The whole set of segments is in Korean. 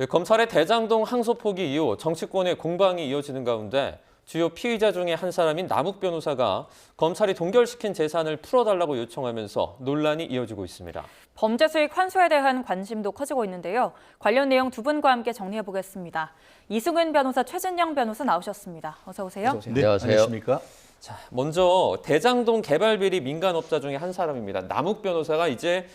검찰의 대장동 항소 포기 이후 정치권의 공방이 이어지는 가운데 주요 피의자 중에 한 사람인 남욱 변호사가 검찰이 동결시킨 재산을 풀어달라고 요청하면서 논란이 이어지고 있습니다. 범죄 수익 환수에 대한 관심도 커지고 있는데요. 관련 내용 두 분과 함께 정리해보겠습니다. 이승은 변호사, 최진영 변호사 나오셨습니다. 어서 오세요. 네, 안녕하십니까? 자, 먼저 대장동 개발 비리 민간업자 중에 한 사람입니다. 남욱 변호사가 이제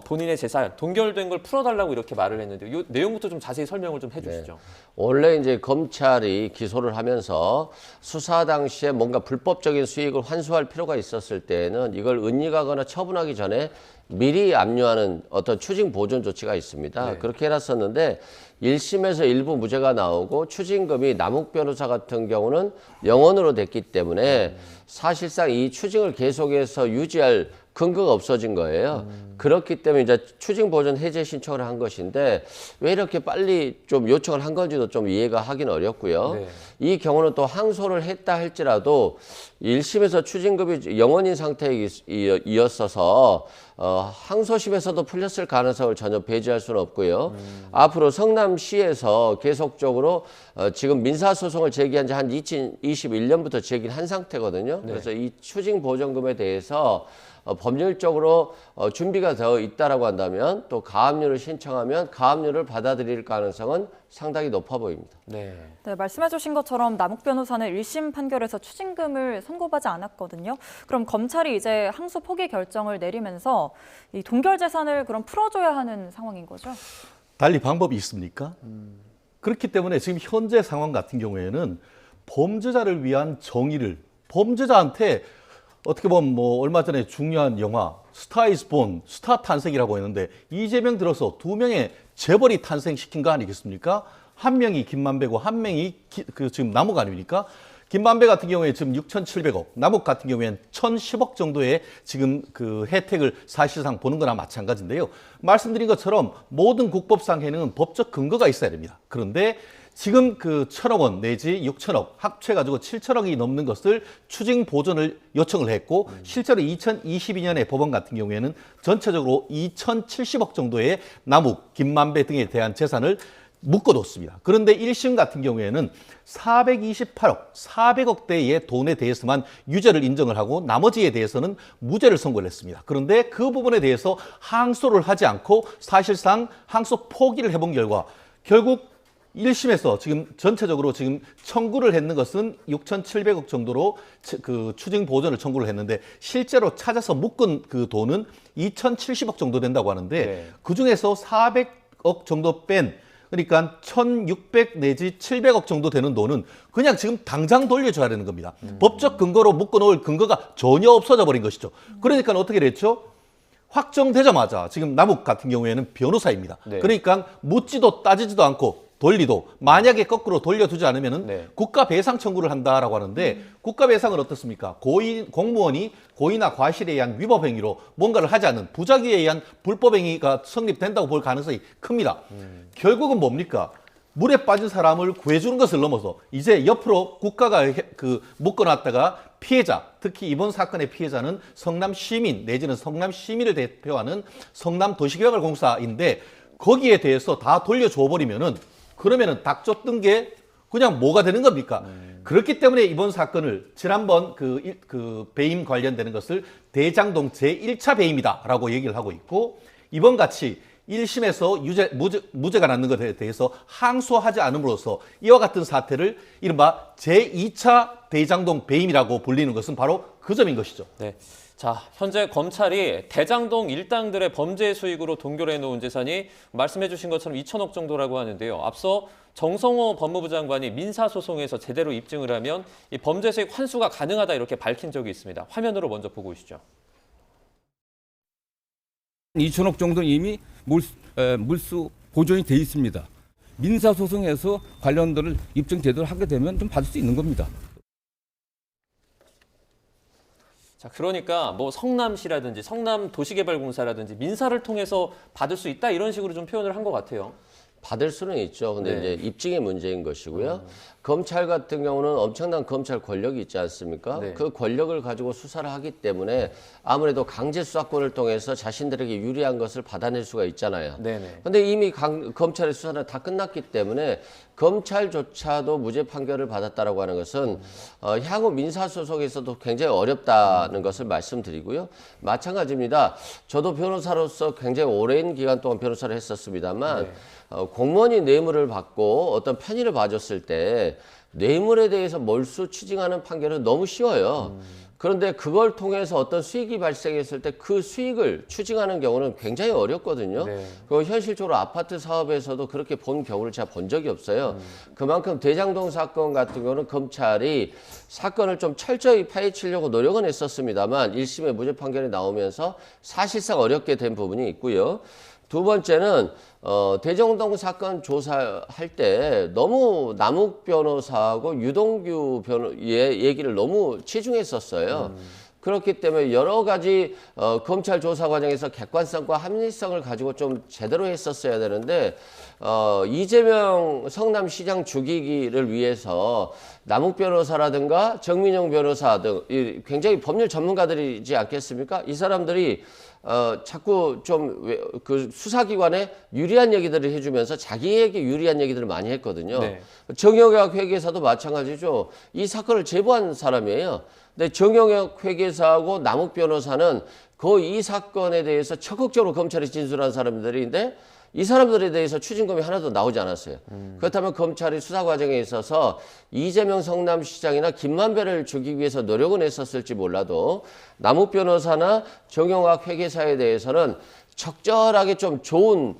본인의 재산 동결된 걸 풀어달라고 이렇게 말을 했는데 이 내용부터 좀 자세히 설명을 좀 해주시죠. 네. 원래 이제 검찰이 기소를 하면서 수사 당시에 뭔가 불법적인 수익을 환수할 필요가 있었을 때에는 이걸 은닉하거나 처분하기 전에 미리 압류하는 어떤 추징 보존 조치가 있습니다. 네. 그렇게 해놨었는데 1심에서 일부 무죄가 나오고 추징금이 남욱 변호사 같은 경우는 영원으로 됐기 때문에 사실상 이 추징을 계속해서 유지할 근거가 없어진 거예요. 그렇기 때문에 이제 추징 보존 해제 신청을 한 것인데 왜 이렇게 빨리 좀 요청을 한 건지도 좀 이해가 하긴 어렵고요. 네. 이 경우는 또 항소를 했다 할지라도 1심에서 추징금이 영원인 상태에 이었어서 항소심에서도 풀렸을 가능성을 전혀 배제할 수는 없고요. 앞으로 성남시에서 계속적으로 지금 민사소송을 제기한 지 한 2021년부터 제기를 한 상태거든요. 네. 그래서 이 추징 보전금에 대해서 법률적으로 준비가 되어 있다라고 한다면 또 가압류를 신청하면 가압류를 받아들일 가능성은 상당히 높아 보입니다. 네, 말씀해 주신 것처럼 남욱 변호사는 1심 판결에서 추징금을 선고받지 않았거든요. 그럼 검찰이 이제 항소 포기 결정을 내리면서 이 동결 재산을 그럼 풀어줘야 하는 상황인 거죠? 달리 방법이 있습니까? 그렇기 때문에 지금 현재 상황 같은 경우에는 범죄자를 위한 정의를 범죄자한테 어떻게 보면 뭐 얼마 전에 중요한 영화 스타 이즈 본, 스타 탄생이라고 했는데 이재명 들어서 두 명의 재벌이 탄생시킨 거 아니겠습니까? 한 명이 김만배고 한 명이 지금 남욱 아닙니까? 김만배 같은 경우에 지금 6,700억, 남욱 같은 경우에는 1,010억 정도의 지금 그 혜택을 사실상 보는 거나 마찬가지인데요. 말씀드린 것처럼 모든 국법상 해는 법적 근거가 있어야 됩니다. 그런데 지금 그 1,000억 원 내지 6,000억 합쳐가지고 7,000억이 넘는 것을 추징 보전을 요청을 했고 실제로 2022년에 법원 같은 경우에는 전체적으로 2,070억 정도의 남욱, 김만배 등에 대한 재산을 묶어뒀습니다. 그런데 1심 같은 경우에는 428억, 400억대의 돈에 대해서만 유죄를 인정을 하고 나머지에 대해서는 무죄를 선고를 했습니다. 그런데 그 부분에 대해서 항소를 하지 않고 사실상 항소 포기를 해본 결과 결국 1심에서 지금 전체적으로 지금 청구를 했는 것은 6,700억 정도로 그 추징 보전을 청구를 했는데 실제로 찾아서 묶은 그 돈은 2,070억 정도 된다고 하는데 네. 그 중에서 400억 정도 뺀 그러니까 1,600 내지 700억 정도 되는 돈은 그냥 지금 당장 돌려줘야 되는 겁니다. 법적 근거로 묶어놓을 근거가 전혀 없어져 버린 것이죠. 그러니까 어떻게 됐죠? 확정되자마자 지금 남욱 같은 경우에는 변호사입니다. 네. 그러니까 묻지도 따지지도 않고 돌리도 만약에 거꾸로 돌려두지 않으면은 네. 국가 배상 청구를 한다라고 하는데 국가 배상은 어떻습니까? 공무원이 고의나 과실에 의한 위법 행위로 뭔가를 하지 않는 부작위에 의한 불법 행위가 성립된다고 볼 가능성이 큽니다. 결국은 뭡니까? 물에 빠진 사람을 구해주는 것을 넘어서 이제 옆으로 국가가 묶어놨다가 피해자, 특히 이번 사건의 피해자는 성남 시민 내지는 성남 시민을 대표하는 성남도시개발공사인데 거기에 대해서 다 돌려줘 버리면은 그러면은 닥쳤던 게 그냥 뭐가 되는 겁니까? 그렇기 때문에 이번 사건을 지난번 그 배임 관련되는 것을 대장동 제1차 배임이다라고 얘기를 하고 있고 이번 같이 1심에서 무죄가 났는 것에 대해서 항소하지 않음으로써 이와 같은 사태를 이른바 제2차 대장동 배임이라고 불리는 것은 바로 그 점인 것이죠. 네. 자, 현재 검찰이 대장동 일당들의 범죄 수익으로 동결해 놓은 재산이 말씀해 주신 것처럼 2,000억 정도라고 하는데요. 앞서 정성호 법무부 장관이 민사소송에서 제대로 입증을 하면 이 범죄 수익 환수가 가능하다 이렇게 밝힌 적이 있습니다. 화면으로 먼저 보고 오시죠. 2천억 정도 이미 물수 보존이 돼 있습니다. 민사소송에서 관련들을 입증 제대로 하게 되면 좀 받을 수 있는 겁니다. 자, 그러니까 뭐 성남시라든지 성남도시개발공사라든지 민사를 통해서 받을 수 있다 이런 식으로 좀 표현을 한 것 같아요. 받을 수는 있죠. 근데 네. 이제 입증의 문제인 것이고요. 검찰 같은 경우는 엄청난 검찰 권력이 있지 않습니까? 네. 그 권력을 가지고 수사를 하기 때문에 아무래도 강제 수사권을 통해서 자신들에게 유리한 것을 받아낼 수가 있잖아요. 네네. 근데 이미 검찰의 수사는 다 끝났기 때문에 검찰조차도 무죄 판결을 받았다라고 하는 것은 향후 민사소송에서도 굉장히 어렵다는 것을 말씀드리고요. 마찬가지입니다. 저도 변호사로서 굉장히 오랜 기간 동안 변호사를 했었습니다만 네. 공무원이 뇌물을 받고 어떤 편의를 봐줬을 때 뇌물에 대해서 몰수 추징하는 판결은 너무 쉬워요. 그런데 그걸 통해서 어떤 수익이 발생했을 때 그 수익을 추징하는 경우는 굉장히 어렵거든요. 네. 그리고 현실적으로 아파트 사업에서도 그렇게 본 경우를 제가 본 적이 없어요. 그만큼 대장동 사건 같은 경우는 검찰이 사건을 좀 철저히 파헤치려고 노력은 했었습니다만 1심의 무죄 판결이 나오면서 사실상 어렵게 된 부분이 있고요. 두 번째는 대장동 사건 조사할 때 너무 남욱 변호사하고 유동규 변호의 얘기를 너무 치중했었어요. 그렇기 때문에 여러 가지 검찰 조사 과정에서 객관성과 합리성을 가지고 좀 제대로 했었어야 되는데 이재명 성남시장 죽이기를 위해서 남욱 변호사라든가 정민용 변호사 등 굉장히 법률 전문가들이지 않겠습니까? 이 사람들이 자꾸 좀 그 수사기관에 유리한 얘기들을 해주면서 자기에게 유리한 얘기들을 많이 했거든요. 네. 정영학 회계사도 마찬가지죠. 이 사건을 제보한 사람이에요. 근데 정영학 회계사하고 남욱 변호사는 거의 이 사건에 대해서 적극적으로 검찰에 진술한 사람들인데 이 사람들에 대해서 추징금이 하나도 나오지 않았어요. 그렇다면 검찰이 수사 과정에 있어서 이재명 성남시장이나 김만배를 죽이기 위해서 노력은 했었을지 몰라도 남욱 변호사나 정영학 회계사에 대해서는 적절하게 좀 좋은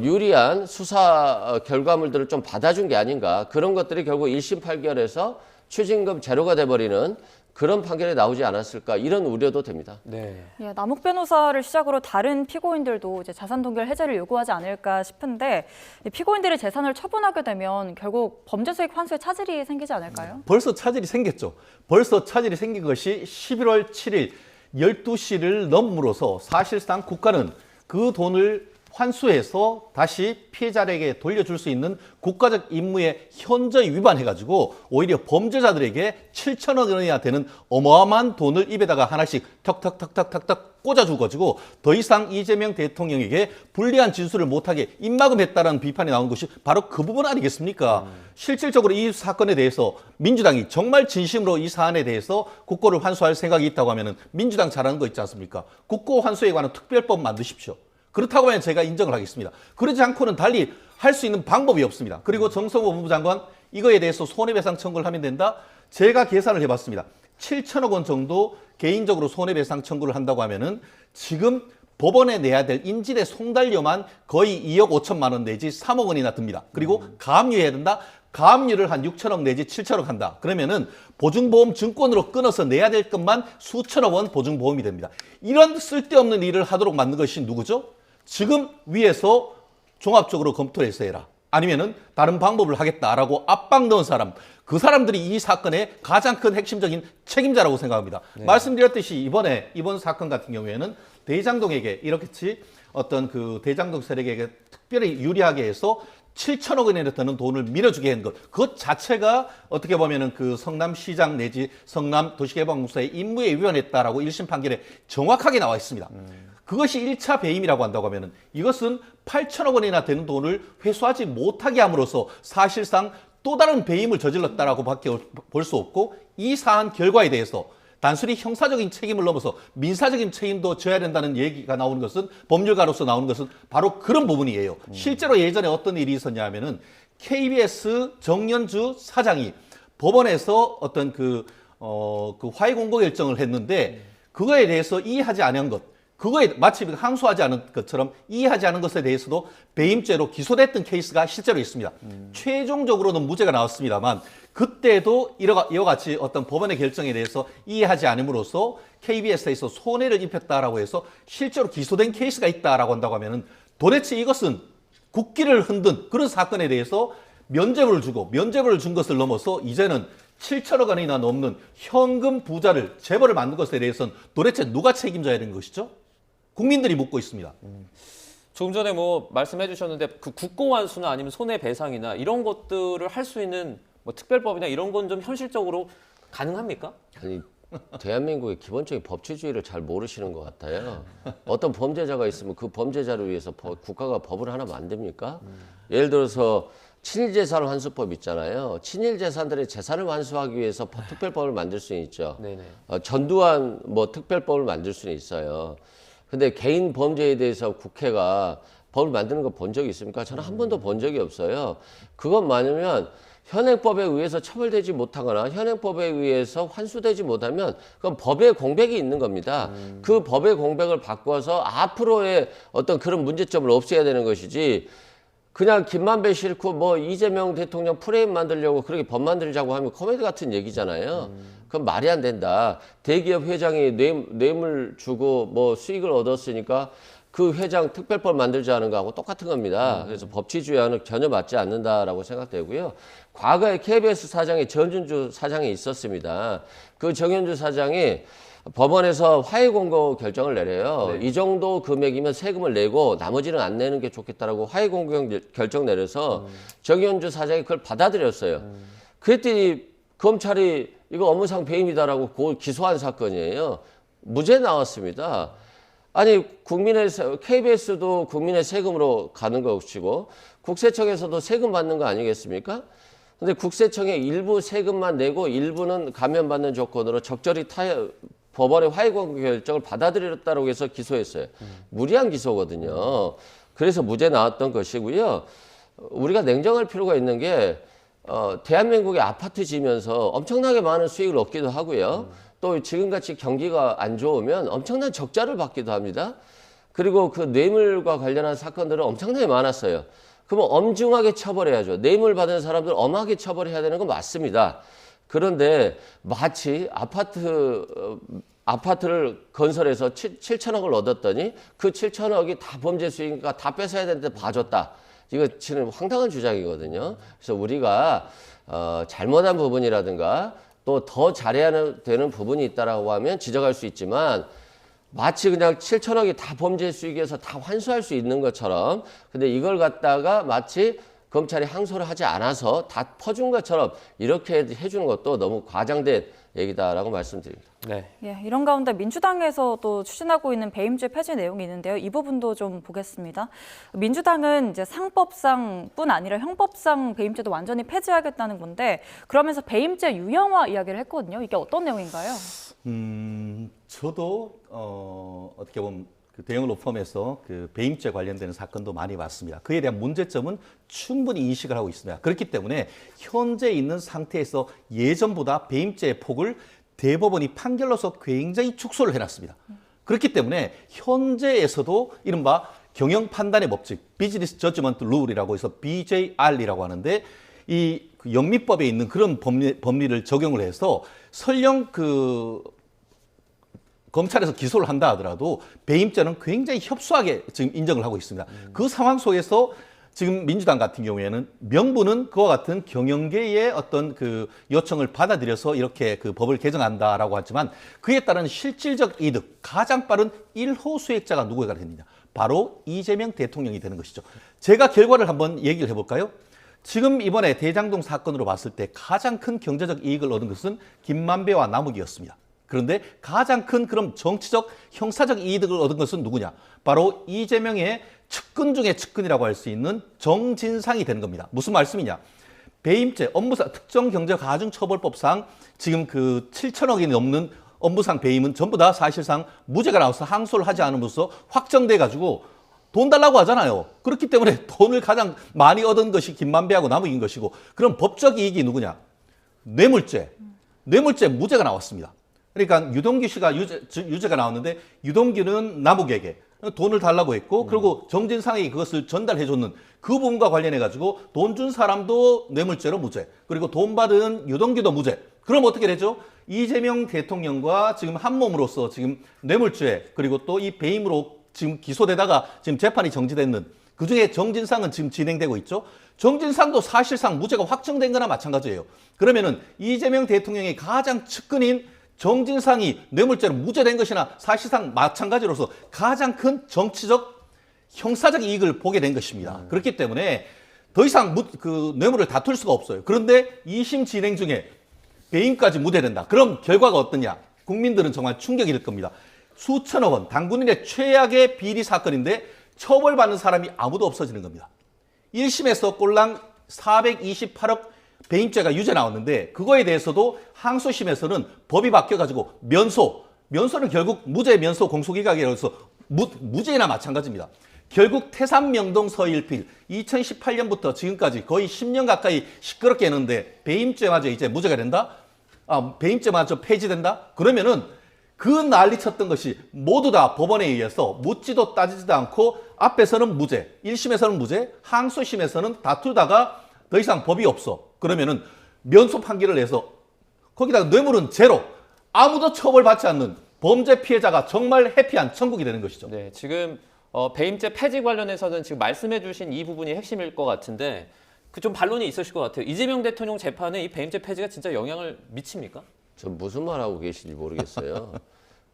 유리한 수사 결과물들을 좀 받아준 게 아닌가. 그런 것들이 결국 1심 판결에서 추징금 제로가 돼버리는 그런 판결이 나오지 않았을까 이런 우려도 됩니다. 네. 예, 남욱 변호사를 시작으로 다른 피고인들도 이제 자산 동결 해제를 요구하지 않을까 싶은데 이 피고인들의 재산을 처분하게 되면 결국 범죄 수익 환수에 차질이 생기지 않을까요? 벌써 차질이 생겼죠. 벌써 차질이 생긴 것이 11월 7일 12시를 넘음으로써 사실상 국가는 그 돈을 환수해서 다시 피해자에게 돌려줄 수 있는 국가적 임무에 현저히 위반해가지고 오히려 범죄자들에게 7천억 원이나 되는 어마어마한 돈을 입에다가 하나씩 턱턱턱턱턱턱 꽂아주고 더 이상 이재명 대통령에게 불리한 진술을 못하게 입막음했다라는 비판이 나온 것이 바로 그 부분 아니겠습니까? 실질적으로 이 사건에 대해서 민주당이 정말 진심으로 이 사안에 대해서 국고를 환수할 생각이 있다고 하면 민주당 잘하는 거 있지 않습니까? 국고 환수에 관한 특별법 만드십시오. 그렇다고 하면 제가 인정을 하겠습니다. 그러지 않고는 달리 할 수 있는 방법이 없습니다. 그리고 정성호 법무부 장관 이거에 대해서 손해배상 청구를 하면 된다? 제가 계산을 해봤습니다. 7천억 원 정도 개인적으로 손해배상 청구를 한다고 하면은 지금 법원에 내야 될 인질의 송달료만 거의 2억 5천만 원 내지 3억 원이나 듭니다. 그리고 가압류해야 된다? 가압류를 한 6천억 내지 7천억 한다. 그러면은 보증보험 증권으로 끊어서 내야 될 것만 수천억 원 보증보험이 됩니다. 이런 쓸데없는 일을 하도록 만든 것이 누구죠? 지금 위에서 종합적으로 검토를 해서 해라. 아니면은 다른 방법을 하겠다라고 압박 넣은 사람, 그 사람들이 이 사건의 가장 큰 핵심적인 책임자라고 생각합니다. 네. 말씀드렸듯이 이번 사건 같은 경우에는 대장동에게 이렇게 어떤 그 대장동 세력에게 특별히 유리하게 해서 7천억 원이나 되는 돈을 밀어주게 한 것, 그것 자체가 어떻게 보면은 그 성남시장 내지 성남도시개발공사의 임무에 위반했다라고 1심 판결에 정확하게 나와 있습니다. 그것이 1차 배임이라고 한다고 하면은 이것은 8천억 원이나 되는 돈을 회수하지 못하게 함으로써 사실상 또 다른 배임을 저질렀다라고 밖에 볼 수 없고 이 사안 결과에 대해서 단순히 형사적인 책임을 넘어서 민사적인 책임도 져야 된다는 얘기가 나오는 것은 법률가로서 나오는 것은 바로 그런 부분이에요. 실제로 예전에 어떤 일이 있었냐 하면은 KBS 정연주 사장이 법원에서 어떤 그 화해 공고 결정을 했는데 그거에 대해서 이해하지 않은 것, 그거에 마치 항소하지 않은 것처럼 이해하지 않은 것에 대해서도 배임죄로 기소됐던 케이스가 실제로 있습니다. 최종적으로는 무죄가 나왔습니다만 그때도 이와 같이 어떤 법원의 결정에 대해서 이해하지 않음으로써 KBS에서 손해를 입혔다라고 해서 실제로 기소된 케이스가 있다라고 한다고 하면은 도대체 이것은 국기를 흔든 그런 사건에 대해서 면죄부를 준 것을 넘어서 이제는 7천억 원이나 넘는 현금 부자를 재벌을 만든 것에 대해서는 도대체 누가 책임져야 되는 것이죠? 국민들이 묻고 있습니다. 조금 전에 뭐 말씀해 주셨는데 그 국고환수나 아니면 손해배상이나 이런 것들을 할 수 있는 뭐 특별법이나 이런 건 좀 현실적으로 가능합니까? 아니, 대한민국의 기본적인 법치주의를 잘 모르시는 것 같아요. 어떤 범죄자가 있으면 그 범죄자를 위해서 국가가 법을 하나 만듭니까? 예를 들어서 친일재산 환수법 있잖아요. 친일재산들의 재산을 환수하기 위해서 특별법을 만들 수는 있죠. 네네. 전두환 뭐 특별법을 만들 수는 있어요. 근데 개인 범죄에 대해서 국회가 법을 만드는 거 본 적이 있습니까? 저는 한 번도 본 적이 없어요. 그것 많으면 현행법에 의해서 처벌되지 못하거나 현행법에 의해서 환수되지 못하면 그건 법의 공백이 있는 겁니다. 그 법의 공백을 바꿔서 앞으로의 어떤 그런 문제점을 없애야 되는 것이지 그냥 김만배 싫고 뭐 이재명 대통령 프레임 만들려고 그렇게 법 만들자고 하면 코미디 같은 얘기잖아요. 그건 말이 안 된다. 대기업 회장이 뇌물 주고 뭐 수익을 얻었으니까 그 회장 특별법 만들자는 거하고 똑같은 겁니다. 그래서 법치주의와는 전혀 맞지 않는다라고 생각되고요. 과거에 KBS 사장에 정현주 사장이 있었습니다. 그 정현주 사장이 법원에서 화해 공고 결정을 내려요. 이 정도 금액이면 세금을 내고 나머지는 안 내는 게 좋겠다라고 화해 공고 결정 내려서 정현주 사장이 그걸 받아들였어요. 그랬더니 검찰이 이거 업무상 배임이다라고 기소한 사건이에요. 무죄 나왔습니다. 아니 KBS도 국민의 세금으로 가는 것이고 국세청에서도 세금 받는 거 아니겠습니까? 근데 국세청에 일부 세금만 내고 일부는 감면받는 조건으로 적절히 법원의 화해공고 결정을 받아들였다고 해서 기소했어요. 무리한 기소거든요. 그래서 무죄 나왔던 것이고요. 우리가 냉정할 필요가 있는 게 대한민국의 아파트 지면서 엄청나게 많은 수익을 얻기도 하고요. 또 지금같이 경기가 안 좋으면 엄청난 적자를 받기도 합니다. 그리고 그 뇌물과 관련한 사건들은 엄청나게 많았어요. 그러면 엄중하게 처벌해야죠. 뇌물 받은 사람들 엄하게 처벌해야 되는 건 맞습니다. 그런데 마치 아파트를 건설해서 7천억을 얻었더니 그 7천억이 다 범죄 수익이니까 다 뺏어야 되는데 봐줬다. 이거 지금 황당한 주장이거든요. 그래서 우리가 잘못한 부분이라든가 또 더 잘해야 되는 부분이 있다라고 하면 지적할 수 있지만 마치 그냥 7천억이 다 범죄 수익에서 다 환수할 수 있는 것처럼 근데 이걸 갖다가 마치 검찰이 항소를 하지 않아서 다 퍼준 것처럼 이렇게 해주는 것도 너무 과장된 얘기다라고 말씀드립니다. 네. 예, 이런 가운데 민주당에서 또 추진하고 있는 배임죄 폐지 내용이 있는데요. 이 부분도 좀 보겠습니다. 민주당은 이제 상법상뿐 아니라 형법상 배임죄도 완전히 폐지하겠다는 건데 그러면서 배임죄 유형화 이야기를 했거든요. 이게 어떤 내용인가요? 저도 어떻게 보면 그 대형 로펌에서 그 배임죄 관련되는 사건도 많이 봤습니다. 그에 대한 문제점은 충분히 인식을 하고 있습니다. 그렇기 때문에 현재 있는 상태에서 예전보다 배임죄의 폭을 대법원이 판결로서 굉장히 축소를 해놨습니다. 그렇기 때문에 현재에서도 이른바 경영 판단의 법칙, 비즈니스 저지먼트 룰이라고 해서 BJR이라고 하는데 이 영미법에 있는 그런 법리를 적용을 해서 설령 그 검찰에서 기소를 한다 하더라도 배임죄는 굉장히 협소하게 지금 인정을 하고 있습니다. 그 상황 속에서 지금 민주당 같은 경우에는 명분은 그와 같은 경영계의 어떤 그 요청을 받아들여서 이렇게 그 법을 개정한다라고 하지만 그에 따른 실질적 이득, 가장 빠른 1호 수익자가 누구가 됩니다. 바로 이재명 대통령이 되는 것이죠. 제가 결과를 한번 얘기를 해볼까요? 지금 이번에 대장동 사건으로 봤을 때 가장 큰 경제적 이익을 얻은 것은 김만배와 남욱이었습니다. 그런데 가장 큰 그럼 정치적, 형사적 이득을 얻은 것은 누구냐? 바로 이재명의 측근 중에 측근이라고 할 수 있는 정진상이 되는 겁니다. 무슨 말씀이냐? 배임죄, 업무상, 특정경제가중처벌법상 지금 그 7천억이 넘는 업무상 배임은 전부 다 사실상 무죄가 나와서 항소를 하지 않으면서 확정돼 가지고 돈 달라고 하잖아요. 그렇기 때문에 돈을 가장 많이 얻은 것이 김만배하고 남욱인 것이고 그럼 법적 이익이 누구냐? 뇌물죄. 뇌물죄 무죄가 나왔습니다. 그러니까 유동규 씨가 유죄가 나왔는데 유동규는 남욱에게 돈을 달라고 했고 그리고 정진상이 그것을 전달해 줬는 그 부분과 관련해 가지고 돈 준 사람도 뇌물죄로 무죄 그리고 돈 받은 유동규도 무죄. 그럼 어떻게 되죠? 이재명 대통령과 지금 한 몸으로서 지금 뇌물죄 그리고 또 이 배임으로 지금 기소되다가 지금 재판이 정지됐는 그중에 정진상은 지금 진행되고 있죠. 정진상도 사실상 무죄가 확정된 거나 마찬가지예요. 그러면은 이재명 대통령의 가장 측근인 정진상이 뇌물죄로 무죄된 것이나 사실상 마찬가지로서 가장 큰 정치적 형사적 이익을 보게 된 것입니다. 그렇기 때문에 더 이상 그 뇌물을 다툴 수가 없어요. 그런데 2심 진행 중에 배임까지 무죄된다. 그럼 결과가 어떠냐? 국민들은 정말 충격이 될 겁니다. 수천억 원, 당군인의 최악의 비리 사건인데 처벌받는 사람이 아무도 없어지는 겁니다. 1심에서 꼴랑 428억 배임죄가 유죄 나왔는데 그거에 대해서도 항소심에서는 법이 바뀌어가지고 면소는 결국 무죄 면소 공소기각이라고 해서 무죄나 마찬가지입니다. 결국 태산명동 서일필 2018년부터 지금까지 거의 10년 가까이 시끄럽게 했는데 배임죄마저 이제 무죄가 된다? 배임죄마저 폐지된다? 그러면은 그 난리 쳤던 것이 모두 다 법원에 의해서 묻지도 따지지도 않고 앞에서는 무죄, 1심에서는 무죄, 항소심에서는 다투다가 더 이상 법이 없어. 그러면은 면소 판결을 내서 거기다가 뇌물은 제로, 아무도 처벌받지 않는 범죄 피해자가 정말 해피한 천국이 되는 것이죠. 네, 지금 배임죄 폐지 관련해서는 지금 말씀해주신 이 부분이 핵심일 것 같은데 그 좀 반론이 있으실 것 같아요. 이재명 대통령 재판에 이 배임죄 폐지가 진짜 영향을 미칩니까? 저 무슨 말 하고 계신지 모르겠어요.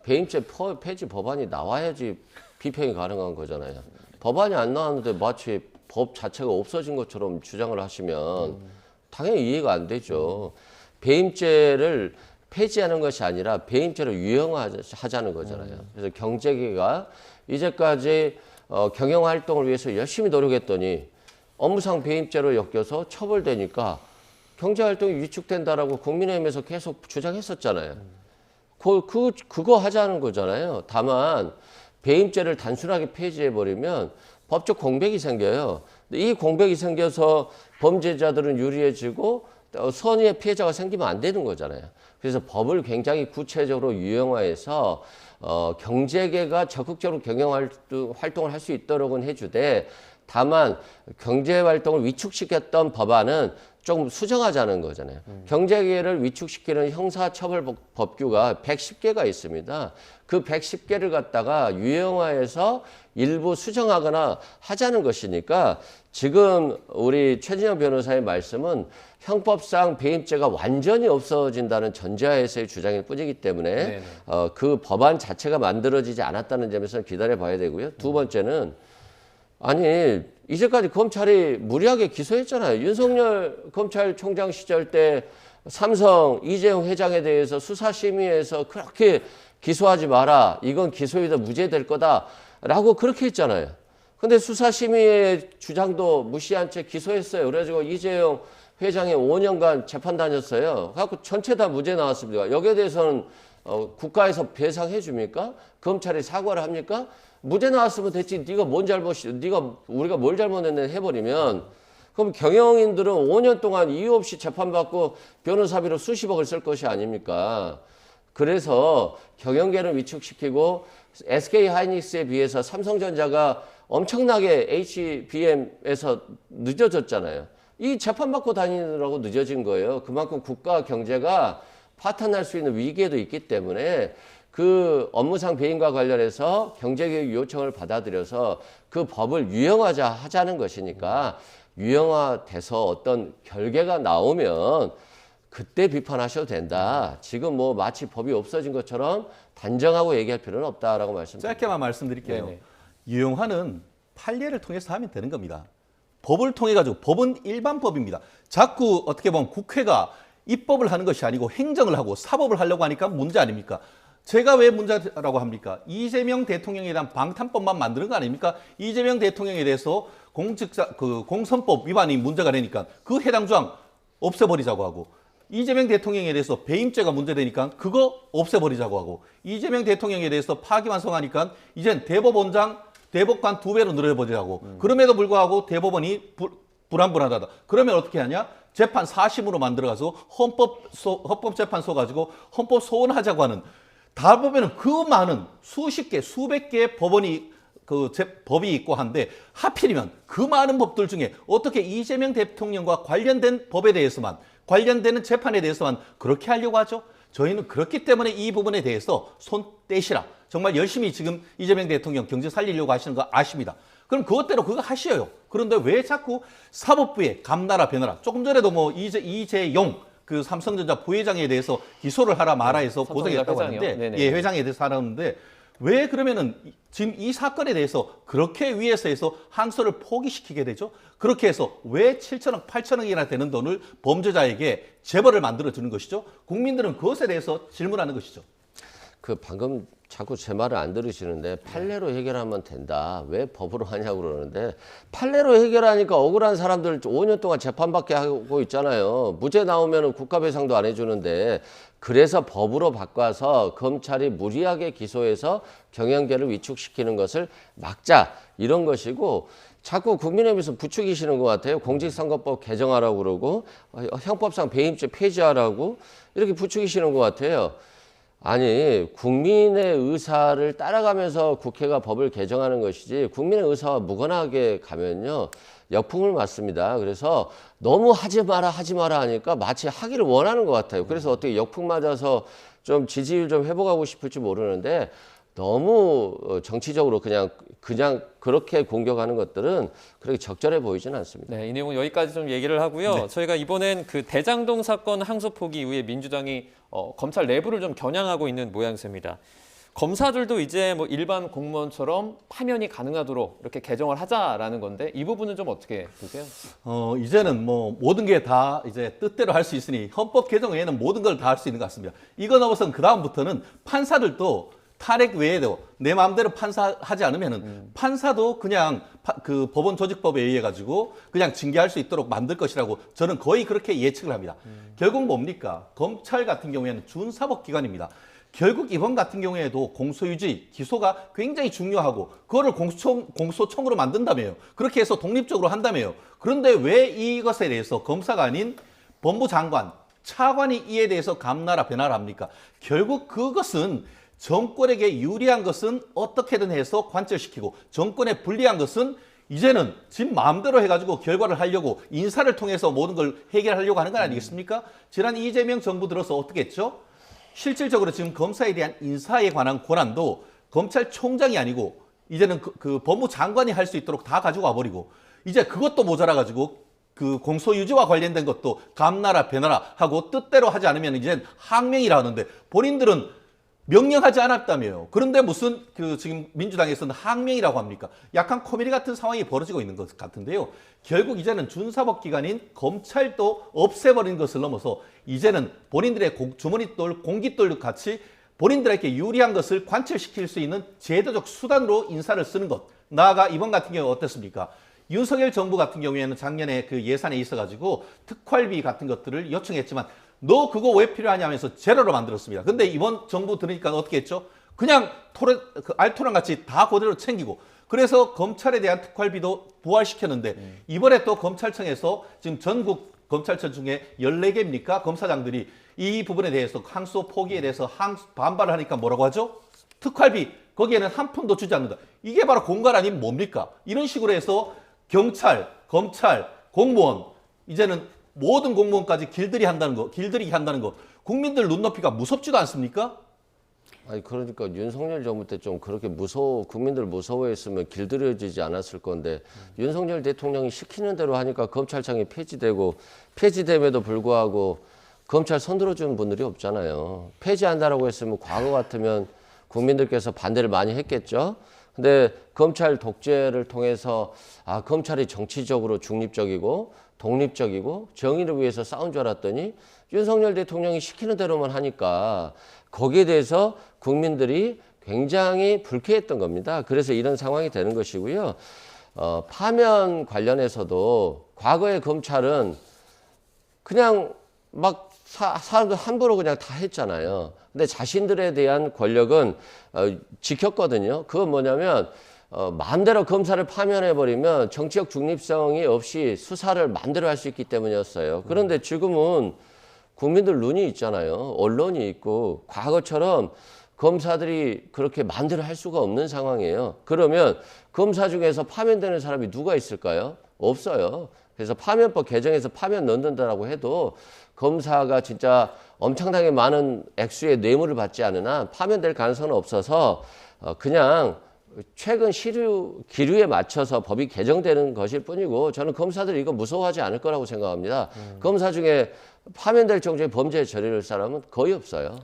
배임죄 폐지 법안이 나와야지 비평이 가능한 거잖아요. 법안이 안 나왔는데 마치 법 자체가 없어진 것처럼 주장을 하시면 당연히 이해가 안 되죠. 배임죄를 폐지하는 것이 아니라 배임죄를 유형화하자는 거잖아요. 그래서 경제계가 이제까지 경영활동을 위해서 열심히 노력했더니 업무상 배임죄로 엮여서 처벌되니까 경제활동이 위축된다라고 국민의힘에서 계속 주장했었잖아요. 그거 하자는 거잖아요. 다만 배임죄를 단순하게 폐지해버리면 법적 공백이 생겨요. 이 공백이 생겨서 범죄자들은 유리해지고 선의의 피해자가 생기면 안 되는 거잖아요. 그래서 법을 굉장히 구체적으로 유형화해서 경제계가 적극적으로 경영활동을 할 수 있도록은 해주되 다만 경제활동을 위축시켰던 법안은 조금 수정하자는 거잖아요. 경제계를 위축시키는 형사처벌 법규가 110개가 있습니다. 그 110개를 갖다가 유형화해서 일부 수정하거나 하자는 것이니까 지금 우리 최진영 변호사의 말씀은 형법상 배임죄가 완전히 없어진다는 전제하에서의 주장일 뿐이기 때문에 그 법안 자체가 만들어지지 않았다는 점에서는 기다려봐야 되고요. 두 번째는 아니 이제까지 검찰이 무리하게 기소했잖아요. 윤석열 검찰총장 시절 때 삼성 이재용 회장에 대해서 수사심의에서 그렇게 기소하지 마라. 이건 기소유예 무죄될 거다라고 그렇게 했잖아요. 근데 수사심의의 주장도 무시한 채 기소했어요. 그래가지고 이재용 회장이 5년간 재판 다녔어요. 그래갖고 전체 다 무죄 나왔습니다. 여기에 대해서는 국가에서 배상해 줍니까? 검찰이 사과를 합니까? 무죄 나왔으면 됐지. 네가 우리가 뭘 잘못했네 해버리면 그럼 경영인들은 5년 동안 이유 없이 재판받고 변호사비로 수십억을 쓸 것이 아닙니까? 그래서 경영계를 위축시키고 SK 하이닉스에 비해서 삼성전자가 엄청나게 HBM에서 늦어졌잖아요. 이 재판받고 다니느라고 늦어진 거예요. 그만큼 국가 경제가 파탄날 수 있는 위기에도 있기 때문에 그 업무상 배임과 관련해서 경제개혁 요청을 받아들여서 그 법을 유형화하자는 것이니까 유형화돼서 어떤 결계가 나오면 그때 비판하셔도 된다. 지금 뭐 마치 법이 없어진 것처럼 단정하고 얘기할 필요는 없다라고 말씀드립니다. 짧게만 말씀드릴게요. 네네. 유형화는 판례를 통해서 하면 되는 겁니다. 법을 통해 가지고 법은 일반 법입니다. 자꾸 어떻게 보면 국회가 입법을 하는 것이 아니고 행정을 하고 사법을 하려고 하니까 문제 아닙니까? 제가 왜 문제라고 합니까? 이재명 대통령에 대한 방탄법만 만드는 거 아닙니까? 이재명 대통령에 대해서 공선법 위반이 문제가 되니까 그 해당 조항 없애버리자고 하고 이재명 대통령에 대해서 배임죄가 문제되니까 그거 없애버리자고 하고 이재명 대통령에 대해서 파기환송하니까 이젠 대법원장, 대법관 2배로 늘려버리자고 그럼에도 불구하고 대법원이 불안불안하다. 그러면 어떻게 하냐? 재판 4심으로 만들어가서 헌법재판소 가지고 헌법 소원하자고 하는 다 보면은 그 많은 수십 개, 수백 개의 법이 있고 한데 하필이면 그 많은 법들 중에 어떻게 이재명 대통령과 관련된 법에 대해서만 관련되는 재판에 대해서만 그렇게 하려고 하죠? 저희는 그렇기 때문에 이 부분에 대해서 손 떼시라. 정말 열심히 지금 이재명 대통령 경제 살리려고 하시는 거 아십니다. 그럼 그것대로 그거 하셔요. 그런데 왜 자꾸 사법부에 감나라 변하라. 조금 전에도 뭐 이재용 그 삼성전자 부회장에 대해서 기소를 하라 마라 해서 고소했다고 하는데 예, 회장에 대해서 하라는데 왜 그러면은 지금 이 사건에 대해서 그렇게 위에서 해서 항소를 포기시키게 되죠? 그렇게 해서 왜 7천억, 8천억이나 되는 돈을 범죄자에게 재벌을 만들어 주는 것이죠? 국민들은 그것에 대해서 질문하는 것이죠. 그 방금 자꾸 제 말을 안 들으시는데 판례로 해결하면 된다. 왜 법으로 하냐고 그러는데 판례로 해결하니까 억울한 사람들 5년 동안 재판받게 하고 있잖아요. 무죄 나오면 국가배상도 안 해주는데 그래서 법으로 바꿔서 검찰이 무리하게 기소해서 경영계를 위축시키는 것을 막자 이런 것이고 자꾸 국민의힘에서 부추기시는 것 같아요. 공직선거법 개정하라고 그러고 형법상 배임죄 폐지하라고 이렇게 부추기시는 것 같아요. 아니 국민의 의사를 따라가면서 국회가 법을 개정하는 것이지 국민의 의사와 무관하게 가면요 역풍을 맞습니다. 그래서 너무 하지 마라 하니까 마치 하기를 원하는 것 같아요. 그래서 어떻게 역풍 맞아서 좀 지지율 좀 회복하고 싶을지 모르는데 너무 정치적으로 그냥 그렇게 공격하는 것들은 그렇게 적절해 보이지는 않습니다. 네, 이 내용은 여기까지 좀 얘기를 하고요. 네. 저희가 이번엔 그 대장동 사건 항소 포기 이후에 민주당이 검찰 내부를 좀 겨냥하고 있는 모양새입니다. 검사들도 이제 뭐 일반 공무원처럼 파면이 가능하도록 이렇게 개정을 하자라는 건데 이 부분은 좀 어떻게 보세요? 이제는 뭐 모든 게 다 이제 뜻대로 할 수 있으니 헌법 개정 외에는 모든 걸 다 할 수 있는 것 같습니다. 이거 넘어서는 그 다음부터는 판사들도 탄핵 외에도 내 마음대로 판사하지 않으면은 판사도 그냥 그 법원 조직법에 의해 가지고 그냥 징계할 수 있도록 만들 것이라고 저는 거의 그렇게 예측을 합니다. 결국 뭡니까? 검찰 같은 경우에는 준사법기관입니다. 결국 이번 같은 경우에도 공소유지, 기소가 굉장히 중요하고 그거를 공소청으로 만든다며요. 그렇게 해서 독립적으로 한다며요. 그런데 왜 이것에 대해서 검사가 아닌 법무부 장관, 차관이 이에 대해서 감나라 배나라 합니까? 결국 그것은 정권에게 유리한 것은 어떻게든 해서 관철시키고 정권에 불리한 것은 이제는 지 마음대로 해가지고 결과를 하려고 인사를 통해서 모든 걸 해결하려고 하는 건 아니겠습니까? 지난 이재명 정부 들어서 어떻게 했죠? 실질적으로 지금 검사에 대한 인사에 관한 권한도 검찰총장이 아니고 이제는 그 법무부 장관이 할 수 있도록 다 가지고 와버리고 이제 그것도 모자라가지고 그 공소유지와 관련된 것도 감나라 배나라 하고 뜻대로 하지 않으면 이제 항명이라 하는데 본인들은 명령하지 않았다며요. 그런데 무슨 그 지금 민주당에서는 항명이라고 합니까? 약간 코미디 같은 상황이 벌어지고 있는 것 같은데요. 결국 이제는 준사법기관인 검찰도 없애버린 것을 넘어서 이제는 본인들의 주머니돌, 공깃돌 같이 본인들에게 유리한 것을 관철시킬 수 있는 제도적 수단으로 인사를 쓰는 것. 나아가 이번 같은 경우 어땠습니까? 윤석열 정부 같은 경우에는 작년에 그 예산에 있어가지고 특활비 같은 것들을 요청했지만 너 그거 왜 필요하냐면서 제로로 만들었습니다. 근데 이번 정부 들으니까 어떻게 했죠? 그냥 알토란 같이 다 그대로 챙기고 그래서 검찰에 대한 특활비도 부활시켰는데 이번에 또 검찰청에서 지금 전국 검찰청 중에 14개입니까? 검사장들이 이 부분에 대해서 항소 포기에 대해서 반발을 하니까 뭐라고 하죠? 특활비 거기에는 한 푼도 주지 않는다. 이게 바로 공갈 아니면 뭡니까? 이런 식으로 해서 경찰, 검찰, 공무원 이제는 모든 공무원까지 길들이기 한다는 거, 국민들 눈높이가 무섭지도 않습니까? 아니 그러니까 윤석열 정부 때 좀 그렇게 국민들 무서워했으면 길들여지지 않았을 건데 윤석열 대통령이 시키는 대로 하니까 검찰청이 폐지됨에도 불구하고 검찰 손들어주는 분들이 없잖아요. 폐지한다라고 했으면 과거 같으면 국민들께서 반대를 많이 했겠죠. 근데 검찰 독재를 통해서 검찰이 정치적으로 중립적이고 독립적이고 정의를 위해서 싸운 줄 알았더니 윤석열 대통령이 시키는 대로만 하니까 거기에 대해서 국민들이 굉장히 불쾌했던 겁니다. 그래서 이런 상황이 되는 것이고요. 파면 관련해서도 과거의 검찰은 그냥 막 사람들 함부로 그냥 다 했잖아요. 근데 자신들에 대한 권력은 지켰거든요. 그건 뭐냐면 마음대로 검사를 파면해버리면 정치적 중립성이 없이 수사를 마음대로 할 수 있기 때문이었어요. 그런데 지금은 국민들 눈이 있잖아요. 언론이 있고 과거처럼 검사들이 그렇게 마음대로 할 수가 없는 상황이에요. 그러면 검사 중에서 파면되는 사람이 누가 있을까요? 없어요. 그래서 파면법 개정해서 파면 넣는다라고 해도 검사가 진짜 엄청나게 많은 액수의 뇌물을 받지 않은 한 파면될 가능성은 없어서 그냥 최근 기류에 맞춰서 법이 개정되는 것일 뿐이고 저는 검사들이 이거 무서워하지 않을 거라고 생각합니다. 검사 중에 파면될 정도의 범죄에 저지를 사람은 거의 없어요.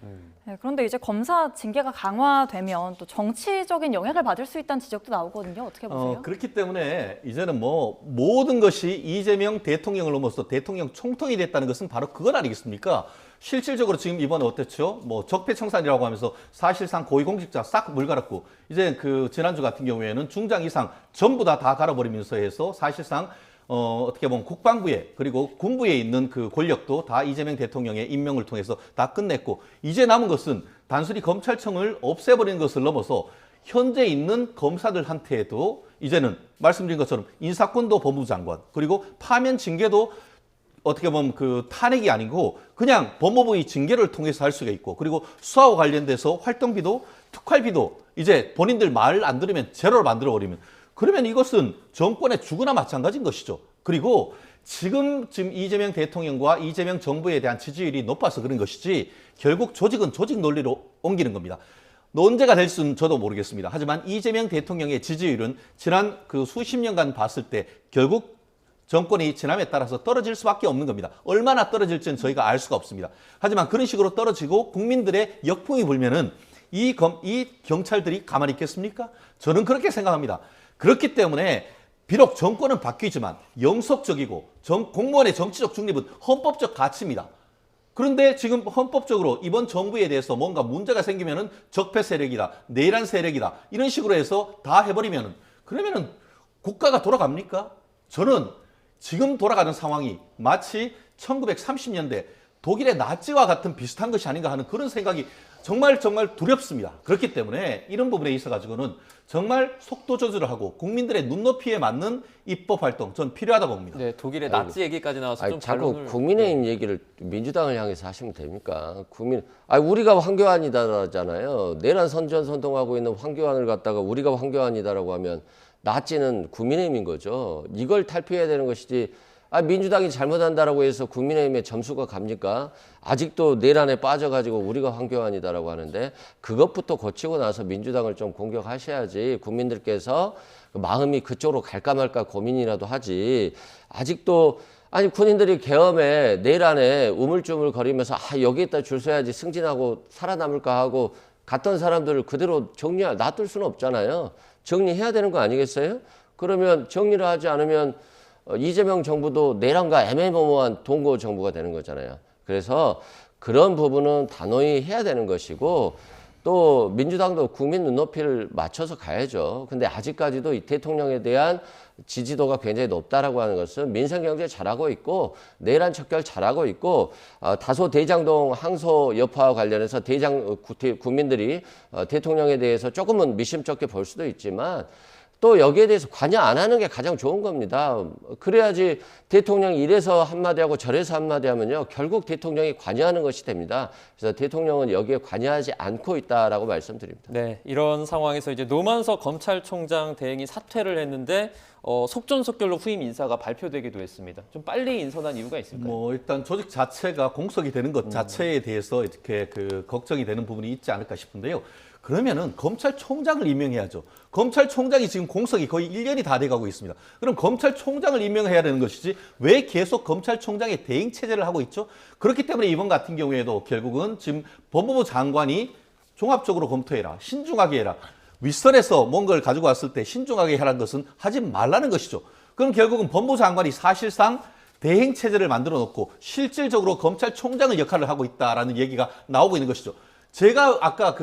네, 그런데 이제 검사 징계가 강화되면 또 정치적인 영향을 받을 수 있다는 지적도 나오거든요. 어떻게 보세요? 그렇기 때문에 이제는 뭐 모든 것이 이재명 대통령을 넘어서 대통령 총통이 됐다는 것은 바로 그건 아니겠습니까? 실질적으로 지금 이번에 어땠죠? 뭐 적폐청산이라고 하면서 사실상 고위공직자 싹 물갈았고 이제 그 지난주 같은 경우에는 중장 이상 전부 다 갈아버리면서 해서 사실상 어떻게 보면 국방부에 그리고 군부에 있는 그 권력도 다 이재명 대통령의 임명을 통해서 다 끝냈고 이제 남은 것은 단순히 검찰청을 없애버리는 것을 넘어서 현재 있는 검사들한테도 이제는 말씀드린 것처럼 인사권도 법무부 장관 그리고 파면 징계도 어떻게 보면 그 탄핵이 아니고 그냥 법무부의 징계를 통해서 할 수가 있고 그리고 수사와 관련돼서 활동비도 특활비도 이제 본인들 말 안 들으면 제로를 만들어버리면 그러면 이것은 정권의 죽으나 마찬가지인 것이죠. 그리고 지금 이재명 대통령과 이재명 정부에 대한 지지율이 높아서 그런 것이지 결국 조직은 조직 논리로 옮기는 겁니다. 언제가 될 수는 저도 모르겠습니다. 하지만 이재명 대통령의 지지율은 지난 그 수십 년간 봤을 때 결국 정권이 지남에 따라서 떨어질 수밖에 없는 겁니다. 얼마나 떨어질지는 저희가 알 수가 없습니다. 하지만 그런 식으로 떨어지고 국민들의 역풍이 불면은 이 경찰들이 가만히 있겠습니까? 저는 그렇게 생각합니다. 그렇기 때문에 비록 정권은 바뀌지만 영속적이고 공무원의 정치적 중립은 헌법적 가치입니다. 그런데 지금 헌법적으로 이번 정부에 대해서 뭔가 문제가 생기면은 적폐 세력이다, 내란 세력이다 이런 식으로 해서 다 해버리면은 그러면은 국가가 돌아갑니까? 저는 지금 돌아가는 상황이 마치 1930년대 독일의 나치와 같은 비슷한 것이 아닌가 하는 그런 생각이 정말 두렵습니다. 그렇기 때문에 이런 부분에 있어가지고는 정말 속도 조절을 하고 국민들의 눈높이에 맞는 입법 활동 전 필요하다고 봅니다. 네, 독일의 나치 얘기까지 나와서 좀 자꾸 반론을- 국민의힘 얘기를 민주당을 향해서 하시면 됩니까? 우리가 황교안이다잖아요. 내란 선전선동하고 있는 황교안을 갖다가 우리가 황교안이다라고 하면 나치는 국민의힘인 거죠. 이걸 탈피해야 되는 것이지. 민주당이 잘못한다라고 해서 국민의힘의 점수가 갑니까? 아직도 내란에 빠져가지고 우리가 황교안이다라고 하는데 그것부터 고치고 나서 민주당을 좀 공격하셔야지 국민들께서 마음이 그쪽으로 갈까 말까 고민이라도 하지. 아직도 군인들이 계엄에 내란에 우물쭈물 거리면서 여기에다 줄 서야지 승진하고 살아남을까 하고 갔던 사람들을 그대로 놔둘 수는 없잖아요. 정리해야 되는 거 아니겠어요? 그러면 정리를 하지 않으면 이재명 정부도 내란과 애매모호한 동거 정부가 되는 거잖아요. 그래서 그런 부분은 단호히 해야 되는 것이고 또 민주당도 국민 눈높이를 맞춰서 가야죠. 근데 아직까지도 이 대통령에 대한 지지도가 굉장히 높다라고 하는 것은 민생경제 잘하고 있고 내란 척결 잘하고 있고 다소 대장동 항소 여파와 관련해서 국민들이 대통령에 대해서 조금은 미심쩍게 볼 수도 있지만 또 여기에 대해서 관여 안 하는 게 가장 좋은 겁니다. 그래야지 대통령이 이래서 한마디 하고 저래서 한마디 하면요. 결국 대통령이 관여하는 것이 됩니다. 그래서 대통령은 여기에 관여하지 않고 있다라고 말씀드립니다. 네, 이런 상황에서 이제 노만석 검찰총장 대행이 사퇴를 했는데 속전속결로 후임 인사가 발표되기도 했습니다. 좀 빨리 인선한 이유가 있을까요? 일단 조직 자체가 공석이 되는 것 자체에 대해서 이렇게 걱정이 되는 부분이 있지 않을까 싶은데요. 그러면은 검찰총장을 임명해야죠. 검찰총장이 지금 공석이 거의 1년이 다 돼가고 있습니다. 그럼 검찰총장을 임명해야 되는 것이지 왜 계속 검찰총장의 대행 체제를 하고 있죠? 그렇기 때문에 이번 같은 경우에도 결국은 지금 법무부 장관이 종합적으로 검토해라, 신중하게 해라. 윗선에서 뭔가를 가지고 왔을 때 신중하게 하라는 것은 하지 말라는 것이죠. 그럼 결국은 법무부 장관이 사실상 대행 체제를 만들어 놓고 실질적으로 검찰총장의 역할을 하고 있다라는 얘기가 나오고 있는 것이죠. 제가 아까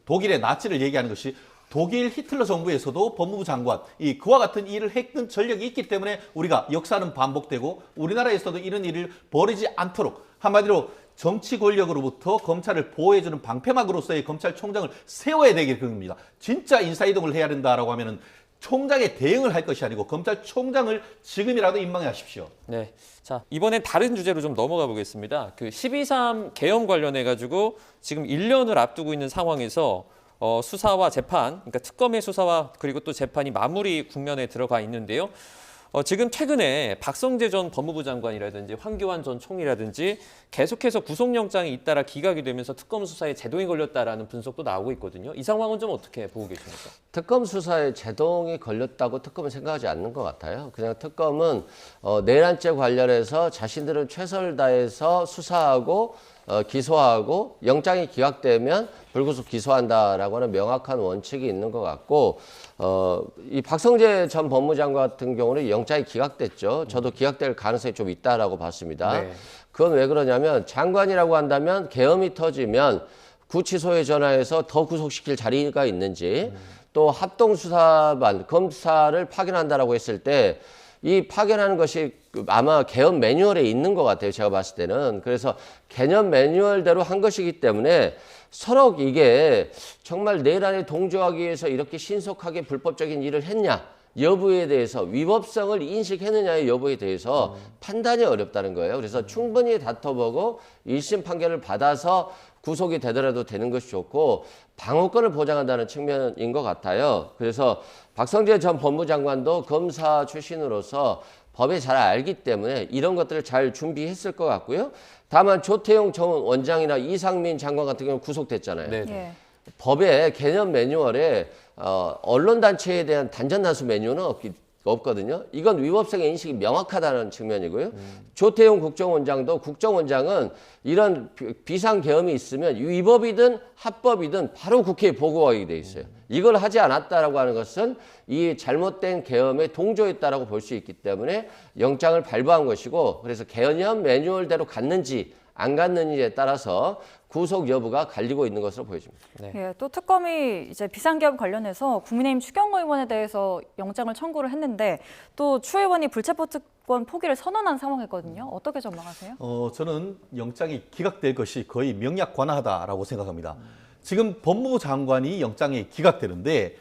독일의 나치를 얘기하는 것이 독일 히틀러 정부에서도 법무부 장관, 그와 같은 일을 했던 전력이 있기 때문에 우리가 역사는 반복되고 우리나라에서도 이런 일을 벌이지 않도록 한마디로 정치 권력으로부터 검찰을 보호해주는 방패막으로서의 검찰총장을 세워야 되기 때문입니다. 진짜 인사이동을 해야 된다라고 하면은 총장의 대응을 할 것이 아니고 검찰총장을 지금이라도 임명하십시오. 네, 자 이번엔 다른 주제로 좀 넘어가 보겠습니다. 12.3 계엄 관련해 가지고 지금 1년을 앞두고 있는 상황에서 수사와 재판, 그러니까 특검의 수사와 그리고 또 재판이 마무리 국면에 들어가 있는데요. 지금 최근에 박성재 전 법무부 장관이라든지 황교안 전 총리라든지 계속해서 구속영장이 잇따라 기각이 되면서 특검 수사에 제동이 걸렸다라는 분석도 나오고 있거든요. 이 상황은 좀 어떻게 보고 계십니까? 특검 수사에 제동이 걸렸다고 특검은 생각하지 않는 것 같아요. 그냥 특검은 내란죄 관련해서 자신들은 최선을 다해서 수사하고 기소하고 영장이 기각되면 불구속 기소한다라고 하는 명확한 원칙이 있는 것 같고 이 박성재 전 법무장관 같은 경우는 영장이 기각됐죠. 저도 기각될 가능성이 좀 있다라고 봤습니다. 네. 그건 왜 그러냐면 장관이라고 한다면 계엄이 터지면 구치소에 전화해서 더 구속시킬 자리가 있는지 또 합동수사반 검사를 파견한다라고 했을 때 이 파견하는 것이 아마 개헌 매뉴얼에 있는 것 같아요. 제가 봤을 때는. 그래서 개념 매뉴얼대로 한 것이기 때문에 서로 이게 정말 내란에 동조하기 위해서 이렇게 신속하게 불법적인 일을 했냐 여부에 대해서 위법성을 인식했느냐의 여부에 대해서 판단이 어렵다는 거예요. 그래서 충분히 다퉈보고 1심 판결을 받아서 구속이 되더라도 되는 것이 좋고 방어권을 보장한다는 측면인 것 같아요. 그래서 박성재 전 법무장관도 검사 출신으로서 법에 잘 알기 때문에 이런 것들을 잘 준비했을 것 같고요. 다만 조태용 전 원장이나 이상민 장관 같은 경우는 구속됐잖아요. 네. 예. 법의 개념 매뉴얼에 언론단체에 대한 단전단수 매뉴얼은 없거든요. 이건 위법성의 인식이 명확하다는 측면이고요. 조태용 국정원장도 국정원장은 이런 비상계엄이 있으면 위법이든 합법이든 바로 국회에 보고하게 돼 있어요. 이걸 하지 않았다라고 하는 것은 이 잘못된 계엄에 동조했다라고 볼 수 있기 때문에 영장을 발부한 것이고 그래서 개념 매뉴얼대로 갔는지 안 갔는지에 따라서 구속 여부가 갈리고 있는 것으로 보여집니다. 네. 예, 또 특검이 이제 비상계엄 관련해서 국민의힘 추경호 의원에 대해서 영장을 청구를 했는데 또 추 의원이 불체포 특권 포기를 선언한 상황이거든요. 어떻게 전망하세요? 저는 영장이 기각될 것이 거의 명약관화하다라고 생각합니다. 지금 법무부 장관이 영장이 기각되는데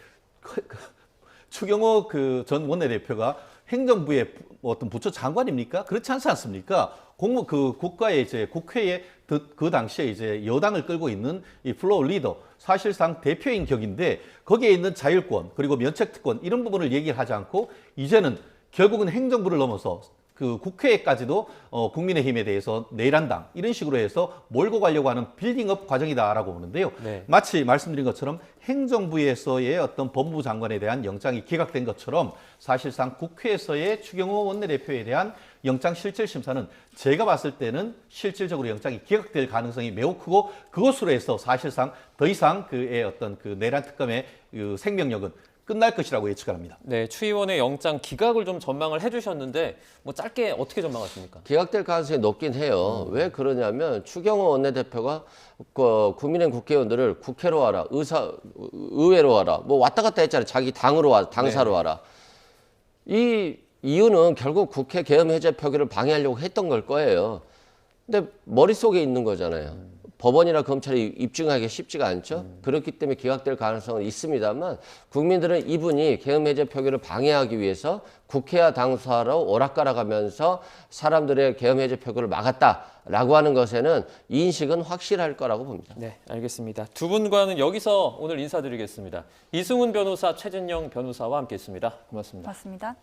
추경호 그 전 원내대표가 행정부의 어떤 부처 장관입니까? 그렇지 않지 않습니까? 국가의 이제 국회에 그 당시에 이제 여당을 끌고 있는 이 플로어 리더, 사실상 대표인 격인데 거기에 있는 자율권 그리고 면책특권 이런 부분을 얘기를 하지 않고 이제는 결국은 행정부를 넘어서 그 국회에까지도 국민의힘에 대해서 내란당 이런 식으로 해서 몰고 가려고 하는 빌딩업 과정이다라고 보는데요. 네. 마치 말씀드린 것처럼 행정부에서의 어떤 법무부 장관에 대한 영장이 기각된 것처럼 사실상 국회에서의 추경호 원내대표에 대한 영장 실질 심사는 제가 봤을 때는 실질적으로 영장이 기각될 가능성이 매우 크고 그것으로 해서 사실상 더 이상 그의 어떤 그 내란 특검의 그 생명력은 끝날 것이라고 예측합니다. 네, 추 의원의 영장 기각을 좀 전망을 해주셨는데 뭐 짧게 어떻게 전망하십니까? 기각될 가능성이 높긴 해요. 왜 그러냐면 추경호 원내대표가 국민의힘 국회의원들을 국회로 와라, 의회로 와라, 뭐 왔다 갔다 했잖아요. 자기 당으로 와, 당사로 와라. 이 이유는 결국 국회 계엄 해제 표결을 방해하려고 했던 걸 거예요. 근데 머릿속에 있는 거잖아요. 법원이나 검찰이 입증하기 쉽지가 않죠. 그렇기 때문에 기각될 가능성은 있습니다만 국민들은 이분이 계엄 해제 표결을 방해하기 위해서 국회와 당사로 오락가락하면서 사람들의 계엄 해제 표결을 막았다라고 하는 것에는 인식은 확실할 거라고 봅니다. 네, 알겠습니다. 두 분과는 여기서 오늘 인사드리겠습니다. 이승훈 변호사, 최진영 변호사와 함께했습니다. 고맙습니다. 맞습니다.